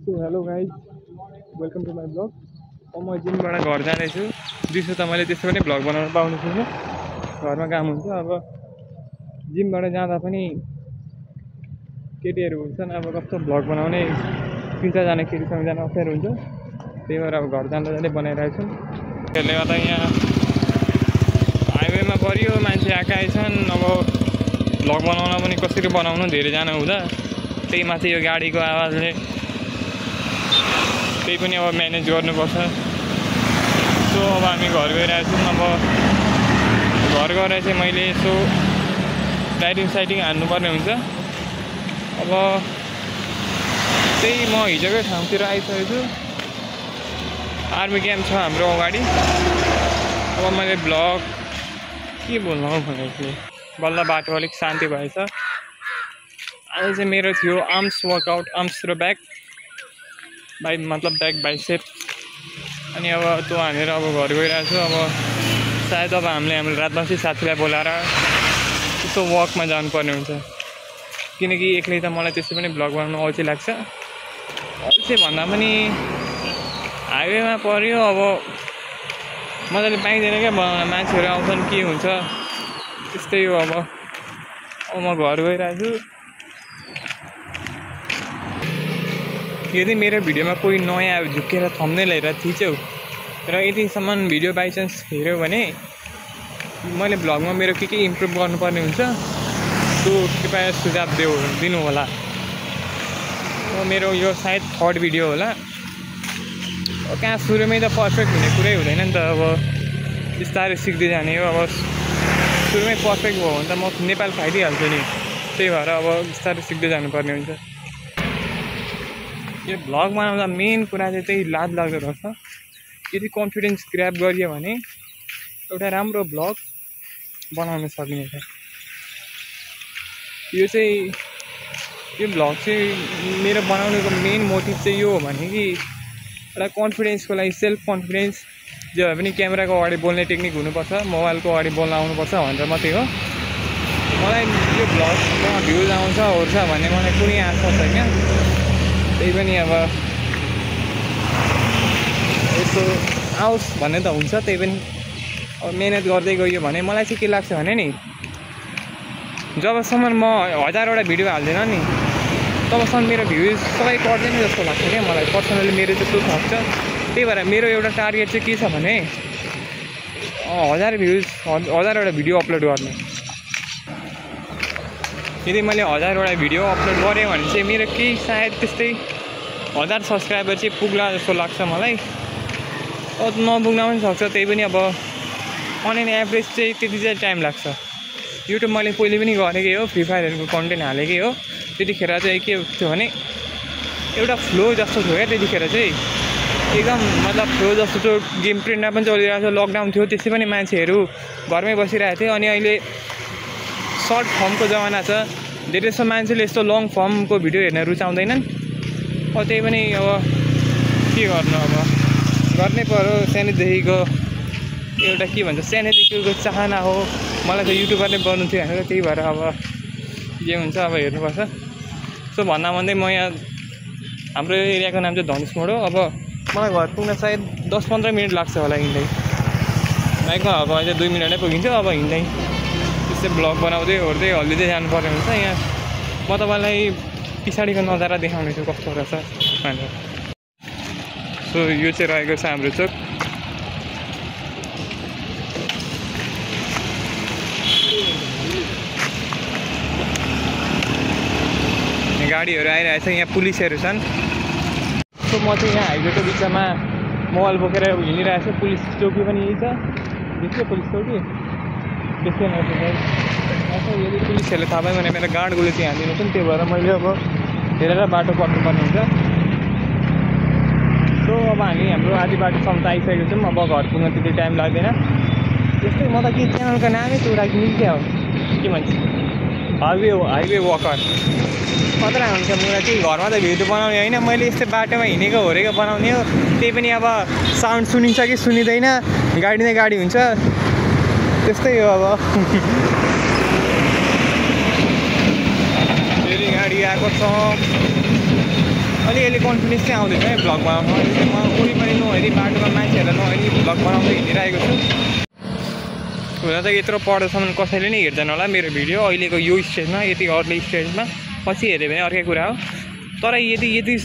So hello guys, welcome to my blog. म जिमबाट घर जाँदैछु। दिउँसो त मैले त्यस्तो पनि ब्लग बनाउन पाउने छुइनँ, घरमा काम हुन्छ। अब जिमबाट जाँदा पनि केटीहरू हुन्छन्, अब कस्तो ब्लग बनाउने 3-4 जना केटीसँग जान अप्ठ्यारो हुन्छ। त्यही भएर अब घर जाँदा जाँदै बनाइरहेको छु। त्यसले गर्दा यहाँ हाइवेमा परियो, मान्छे आएका आइछन्। अब ब्लग बनाउन पनि कसरी बनाउनु, धेरैजना हुँदा त्यही माथि यो गाडीको आवाजले त्यही पनि अब म्यानेज गर्नुपर्छ। सो अब हामी घर गइरहेको छौँ। अब घर गएर चाहिँ मैले यसो राइडिङ साइडिङ हान्नुपर्ने हुन्छ। अब त्यही म हिजोकै ठाउँतिर आइसकेको छु। आर्मी क्याम्प छ हाम्रो अगाडि। अब मैले ब्लग के बोल्नु हौ भनेको थिएँ, बल्ल बाटो अलिक शान्ति भएछ। आज चाहिँ मेरो थियो आर्म्स वर्कआउट, आर्म्स र ब्याक मतलब ब्याक बाइसेप। अनि अब त्यो हानेर अब घर गइरहेको छु। अब सायद अब हामीले हाम्रो रातबासी साथीलाई बोलाएर यसो वकमा जानुपर्ने हुन्छ, किनकि एक्लै त मलाई त्यसै पनि ब्लग बनाउनु अल्छी लाग्छ। अल्छी भन्दा पनि हाइवेमा पऱ्यो, अब मजाले पाइँदैन क्या बनाउन, मान्छेहरू आउँछन् के हुन्छ त्यस्तै हो। अब म घर गइरहेको छु। यदि मेरो भिडियोमा कोही नयाँ झुकेर थम्नेल हेरेर थिच्यौ र यतिसम्म भिडियो बाइचान्स हेऱ्यो भने मैले भ्लगमा मेरो के इम्प्रुभ गर्नुपर्ने हुन्छ त्यो कृपया सुझाव दिनु होला। मेरो यो सायद 3rd भिडियो होला। कहाँ सुरुमै त पर्फेक्ट हुने कुरै हुँदैन नि त। अब बिस्तारै सिक्दै जाने हो। अब सुरुमै पर्फेक्ट भयो भने त म नेपाल खाइदिइहाल्छु नि। त्यही भएर अब बिस्तारै सिक्दै जानुपर्ने हुन्छ। यो भ्लग बनाउँदा मेन कुरा चाहिँ त्यही लाज लाग्दो रहेछ। यदि कन्फिडेन्स ग्र्याब गरियो भने एउटा राम्रो भ्लग बनाउन सकिने छ। यो भ्लग चाहिँ मेरो बनाउनेको मेन मोटिभ चाहिँ यो हो भने कि एउटा कन्फिडेन्सको लागि, सेल्फ कन्फिडेन्स, जो भए पनि क्यामेराको अगाडि बोल्ने टेक्निक हुनुपर्छ, मोबाइलको अगाडि बोल्न आउनुपर्छ भनेर मात्रै हो। मलाई यो भ्लगमा भ्युज आउँछ ओर्छ भन्ने मलाई कुनै आशा छैन। त्यही पनि अब यसो आओस् भन्ने त हुन्छ। त्यही पनि अब मिहिनेत गर्दै गयो भने मलाई चाहिँ के लाग्छ भने नि, जबसम्म म 1000वटा भिडियो हाल्दैन नि तबसम्म मेरो भ्युज सबै पर्दैन जस्तो लाग्छ क्या मलाई। पर्सनली मेरो त्यस्तो सक्छ। त्यही भएर मेरो एउटा टार्गेट चाहिँ के छ भने 1000 भ्युज, 1000वटा भिडियो अपलोड गर्ने। यदि मैले 1000वटा भिडियो अपलोड गरेँ भने चाहिँ मेरो केही सायद त्यस्तै 1000 सब्सक्राइबर चाहिँ पुग्ला जस्तो लाग्छ मलाई। नपुग्न पनि सक्छ। त्यही पनि अब अन एन एभरेज चाहिँ त्यति चाहिँ टाइम लाग्छ। युट्युब मैले पहिले पनि गरेकै हो, फ्री फायरहरूको कन्टेन्ट हालेकै हो। त्यतिखेर चाहिँ के थियो भने एउटा फ्लो जस्तो थियो क्या। त्यतिखेर चाहिँ एकदम मतलब फ्लो जस्तो थियो। गेम ट्रेन्डमा पनि चलिरहेको थियो, लकडाउन थियो, त्यसै पनि मान्छेहरू घरमै बसिरहेको थियो। अनि अहिले सर्ट फर्मको जमाना छ। धेरै जस्तो मान्छेले यस्तो लङ फर्मको भिडियो हेर्न रुचाउँदैनन्। त्यही पनि अब के गर्नु, अब गर्नै पर्यो। सानैदेखिको एउटा के भन्छ, सानैदेखिको चाहना हो मलाई त युट्युबर नै बन्नु थियो भनेर। त्यही भएर अब जे हुन्छ अब हेर्नुपर्छ। सो भन्दा भन्दै म यहाँ, हाम्रो एरियाको नाम चाहिँ धनुष मोड हो। अब मलाई घर पुग्न सायद 10-15 मिनट लाग्छ होला हिँड्दै। बाइकमा अब अझै 2 मिनटै पुगिन्छ। अब हिँड्दै त्यस्तै ब्लग बनाउँदै ओर्दै हल्लिँदै जानुपर्ने हुन्छ। यहाँ म तपाईँलाई पछाडिको नजारा देखाउने छु कस्तो रहेछ भनेर। सो यो चाहिँ रहेको छ हाम्रो चोक। गाडीहरू आइरहेछ, यहाँ पुलिसहरू छन्। सो म चाहिँ यहाँ हाइवेको बिचमा मोबाइल बोकेर हिँडिरहेको छु। पुलिस चौकी पनि यही छ, देखियो पुलिस चौकी देखिएन। यदि पुलिसहरूले थाहा पायो भने मेरो गार्डकोले चाहिँ हालिदिनु छ नि। त्यही भएर मैले अब हेरेर बाटो पक्नुपर्ने हुन्छ। सो अब हामी हाम्रो आधी बाटोसम्म त आइसकेको छौँ। अब घर पुग्न त्यति टाइम लाग्दैन। त्यस्तै म त के च्यानलको नामै त्यो राखिदिनु क्या हो, के भन्छ, हाइवे वकर खतरा हुन्छ। मलाई केही घरमा त भिडियो बनाउने होइन, मैले यस्तै बाटोमा हिँडेको होरेको बनाउने हो। त्यही पनि अब साउन्ड सुनिन्छ कि सुनिँदैन, गाडी नै गाडी हुन्छ, त्यस्तै हो। अब फेरि गाडी आएको छ। अनि अहिले कन्फिडेन्स चाहिँ आउँदैन है भ्लग बनाउनु। अहिले चाहिँ म वरिपरि नहेरी बाटोमा मान्छेहरूलाई नहेरी भ्लग बनाउँदै हिँडिरहेको छु। हुन त यत्रो पढ्दासम्म कसैले नै हेर्दैन होला मेरो भिडियो अहिलेको यो स्टेजमा, यति अर्ली स्टेजमा। पछि हेऱ्यो भने अर्कै कुरा हो। तर यदि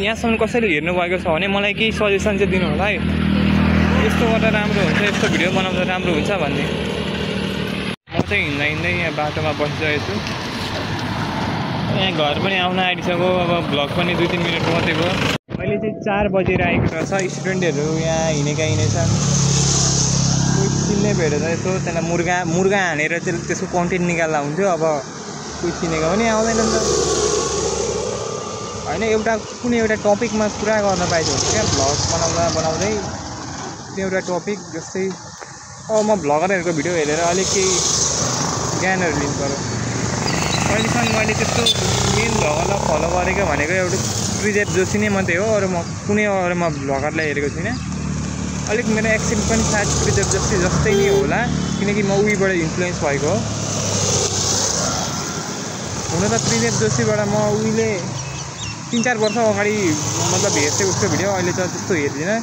यहाँसम्म कसैले हेर्नुभएको छ भने मलाई केही सजेसन चाहिँ दिनु होला है, यस्तो गर्दा राम्रो हुन्छ, यस्तो भिडियो बनाउँदा राम्रो हुन्छ भन्ने। म चाहिँ हिँड्दै यहाँ बाटोमा बसिरहेको छु। यहाँ घर पनि आउन आँटिसक्यो। अब भ्लग पनि 2-3 मिनट मात्रै भयो। अहिले चाहिँ 4 बजेर आएको रहेछ। स्टुडेन्टहरू यहाँ हिँडेका हिँडेछन्। कोही चिन्ने भेटेर यसो त्यसलाई मुर्गा हानेर चाहिँ त्यसको कन्टेन्ट निकाल्दा हुन्थ्यो। अब कोही चिनेको पनि आउँदैन नि त होइन। कुनै एउटा टपिकमा कुरा गर्न पाइन्छ हुन्छ क्या भ्लग बनाउँदै कुनै एउटा टपिक। जस्तै म भ्लगरहरूको भिडियो हेरेर अलिक केही ज्ञानहरू लिनु पऱ्यो। अहिलेसम्म मैले त्यस्तो मेन भ्लगरलाई फलो गरेको भनेको एउटा प्रिजेप जोशी नै मात्रै हो। अरू म कुनै अरू भ्लगरलाई हेरेको छुइनँ। अलिक मेरो एक्सेन्ट पनि सायद प्रिजेप जोशी जस्तै नै होला, किनकि म उहीबाट इन्फ्लुएन्स भएको हो। हुन त प्रिजेप जोशीबाट म उहिले 3-4 वर्ष अगाडि मतलब हेर्थेँ उसको भिडियो। अहिले त त्यस्तो हेर्दिनँ।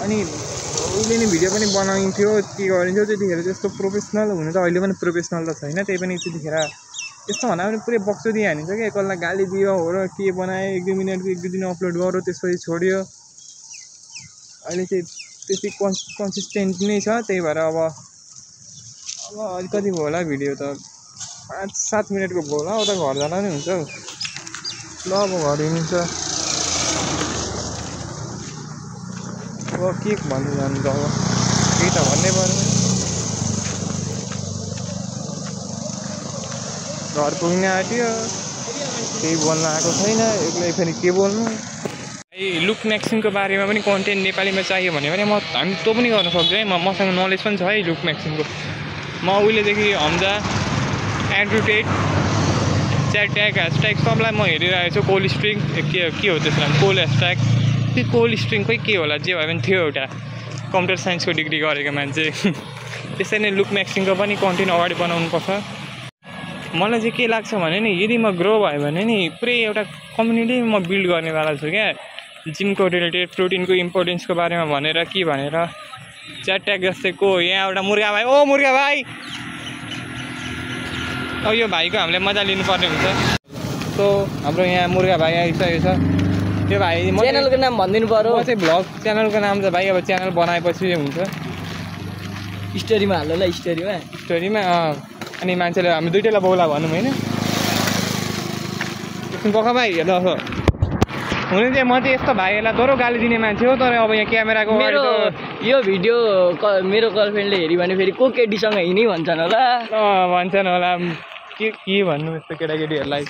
अनि उहिले नै भिडियो पनि बनाइन्थ्यो, के गरिन्थ्यो। त्यतिखेर त्यस्तो प्रोफेसनल हुनु त अहिले पनि प्रोफेसनल त छैन। त्यही पनि त्यतिखेर त्यस्तो भन्दा पनि पुरै बक्सुदी हानिन्छ क्या। एकल्लाई गाली दियो हो र के बनायो, 1-2 मिनटको 1-2 दिन अपलोड गर्यो, त्यसपछि छोड्यो। अहिले चाहिँ त्यति कन्सिस्टेन्ट नै छ। त्यही भएर अब अलिकति भयो होला भिडियो त 5-7 मिनटको भयो होला। उता घर जाँदा नि हुन्छ। ल अब घर हिँड्छ। अब के भन्नु जानु त, अब केही त भन्नै पर्यो। घर पुग्न आँट्यो, केही बोल्न आएको छैन, एक्लै फेरि के बोल्नु। लुक म्याक्सिङको बारेमा पनि कन्टेन्ट नेपालीमा चाहियो भने हामी त्यो पनि गर्न सक्छौँ है। मसँग नलेज पनि छ है लुक म्याक्सिङको। म उहिलेदेखि हमजा, एन्ड्रु टेट, च्याट ट्याग, ह्यासट्याग सबलाई म हेरिरहेको छु। कोल्ड स्प्रिङ के हो त्यसको नाम, कोल्ड ह्यासट्याग त्यो कोल्ड स्प्रिङ खोइ के होला, जे भए पनि थियो एउटा कम्प्युटर साइन्सको डिग्री गरेको मान्छे। त्यसरी नै लुक म्याक्सिङको पनि कन्टेन्ट अगाडि बनाउनुपर्छ। मलाई चाहिँ के लाग्छ भने नि, यदि म ग्रो भयो भने नि पुरै एउटा कम्युनिटी म बिल्ड गर्नेवाला छु क्या। जिमको रिलेटेड, प्रोटिनको इम्पोर्टेन्सको बारेमा भनेर च्याट ट्याग जस्तै को यहाँ एउटा मुर्गा भाइ, ओ मुर्गा भाइ, अब यो भाइको हामीले मजा लिनुपर्ने हुन्छ। सो हाम्रो यहाँ मुर्गा भाइ आइसकेको छ। त्यो भाइ च्यानलको नाम भनिदिनु पर्यो। म चाहिँ भ्लग च्यानलको नाम त भाइ अब च्यानल बनाएपछि हुन्छ, स्टोरीमा हाल्नु ल, स्टोरीमा अनि मान्छेले हामी दुइटैलाई बोला भनौँ होइन। पख भाइ हेर्दा हुनु चाहिँ म चाहिँ यस्तो भाइहरूलाई थोरो गाली दिने मान्छे हो। तर अब यहाँ क्यामेराको यो भिडियो मेरो गर्लफ्रेन्डले हेऱ्यो भने फेरि को केटीसँग हिँडी भन्छन् होला। भन्छन् होला, के भन्नु यस्तो केटाकेटीहरूलाई।